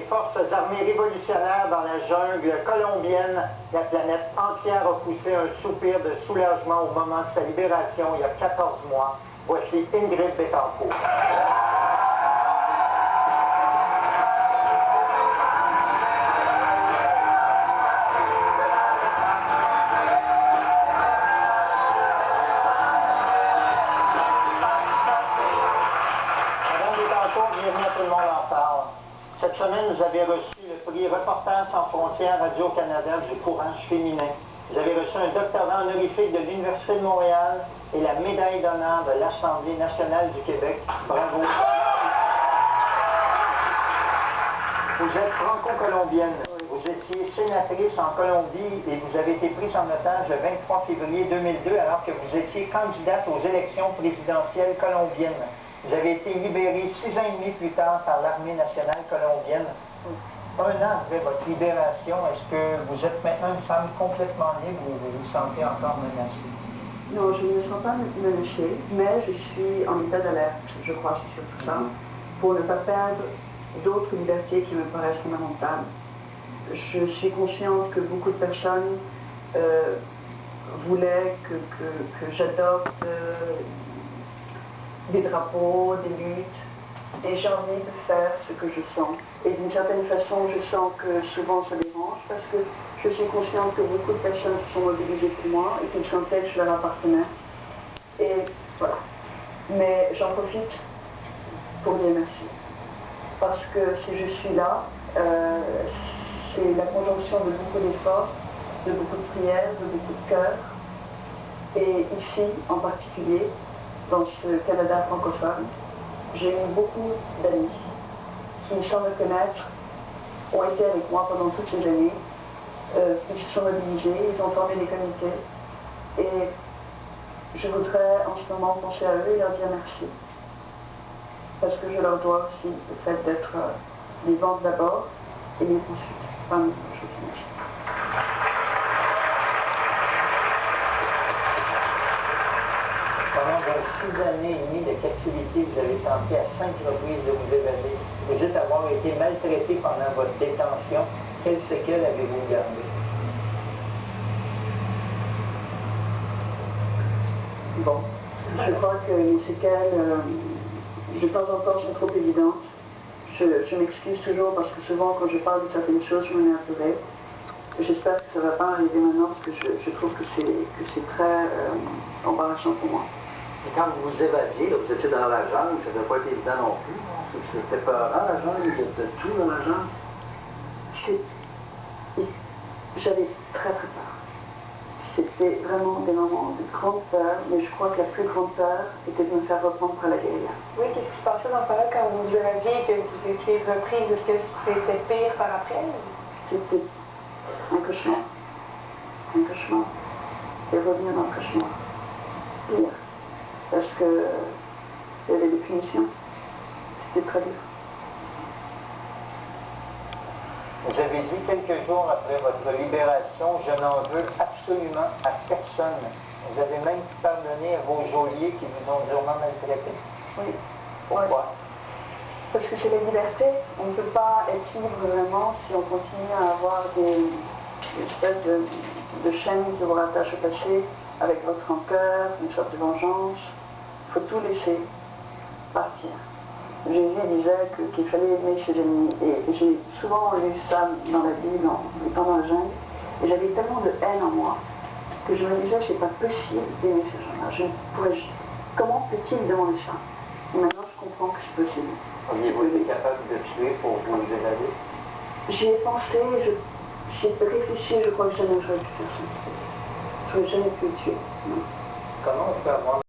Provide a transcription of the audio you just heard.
forces armées révolutionnaires dans la jungle colombienne, la planète entière a poussé un soupir de soulagement au moment de sa libération il y a 14 mois. Voici Ingrid Betancourt. Bienvenue à Tout le monde en parle. Cette semaine, vous avez reçu le prix Reporters sans frontières Radio-Canada du courage féminin. Vous avez reçu un doctorat honorifique de l'Université de Montréal et la médaille d'honneur de l'Assemblée nationale du Québec. Bravo. Vous êtes franco-colombienne. Vous étiez sénatrice en Colombie et vous avez été prise en otage le 23 février 2002 alors que vous étiez candidate aux élections présidentielles colombiennes. Vous avez été libérée 6 ans et demi plus tard par l'Armée nationale colombienne. Un an après votre libération, est-ce que vous êtes maintenant une femme complètement libre ou vous vous sentez encore menacée? Non, je ne me sens pas menacée, mais je suis en état d'alerte, je crois, c'est surtout ça, pour ne pas perdre d'autres libertés qui me paraissent fondamentales. Je suis consciente que beaucoup de personnes voulaient que j'adopte des drapeaux, des luttes, et j'ai envie de faire ce que je sens. Et d'une certaine façon, je sens que souvent ça dérange, parce que je suis consciente que beaucoup de personnes se sont mobilisées pour moi et qu'elles sentaient que je leur appartenais. Et voilà. Mais j'en profite pour dire merci. Parce que si je suis là, c'est la conjonction de beaucoup d'efforts, de beaucoup de prières, de beaucoup de cœurs, et ici en particulier, dans ce Canada francophone, j'ai eu beaucoup d'amis qui, sans me connaître, ont été avec moi pendant toutes ces années. Ils se sont mobilisés, ils ont formé des comités. Et je voudrais en ce moment penser à eux et leur dire merci. Parce que je leur dois aussi le fait d'être vivantes d'abord et vivre ensuite. Enfin, je vous remercie. Pendant vos 6 années et demie de captivité, vous avez tenté à 5 reprises de vous évader. Vous dites avoir été maltraité pendant votre détention. Quelles séquelles avez-vous gardées? Bon, je crois que les séquelles, de temps en temps, sont trop évidentes. Je m'excuse toujours parce que souvent, quand je parle de certaines choses, je me mets à pleurer. J'espère que ça ne va pas arriver maintenant parce que je trouve que c'est très embarrassant pour moi. Et quand vous vous évadiez, là, vous étiez dans la jungle, ça ne devait pas être évident non plus. C'était peurant, la jungle, de tout dans la jungle. J'avais très très peur. C'était vraiment des moments de grande peur, mais je crois que la plus grande peur était de me faire reprendre par la guérilla. Oui, qu'est-ce qui se passait dans ce temps-là quand vous vous évadiez et que vous étiez reprise? Est-ce que c'était pire par après? C'était un cauchemar. Un cauchemar. Et revenir dans le cauchemar. Pire. Parce que il y avait des punitions. C'était très dur. Vous avez dit quelques jours après votre libération, je n'en veux absolument à personne. Vous avez même pardonné à vos geôliers qui vous ont durement maltraité. Oui. Pourquoi? Ouais. Parce que c'est la liberté. On ne peut pas être libre vraiment si on continue à avoir des espèces de chaînes qui vous rattachent au passé avec votre rancœur, une sorte de vengeance. Il faut tout laisser partir. Jésus disait qu'il fallait aimer ses ennemis. Et j'ai souvent lu ça dans la Bible, dans la jungle, et j'avais tellement de haine en moi que je me disais, c'est pas possible d'aimer ces gens-là. Comment peut-il demander ça? Et maintenant, je comprends que c'est possible. Auriez-vous été capable de tuer pour vous évader? J'y ai pensé, j'ai réfléchi, je crois que jamais j'aurais pu faire ça. Je n'aurais jamais pu le tuer. Non. Comment on peut avoir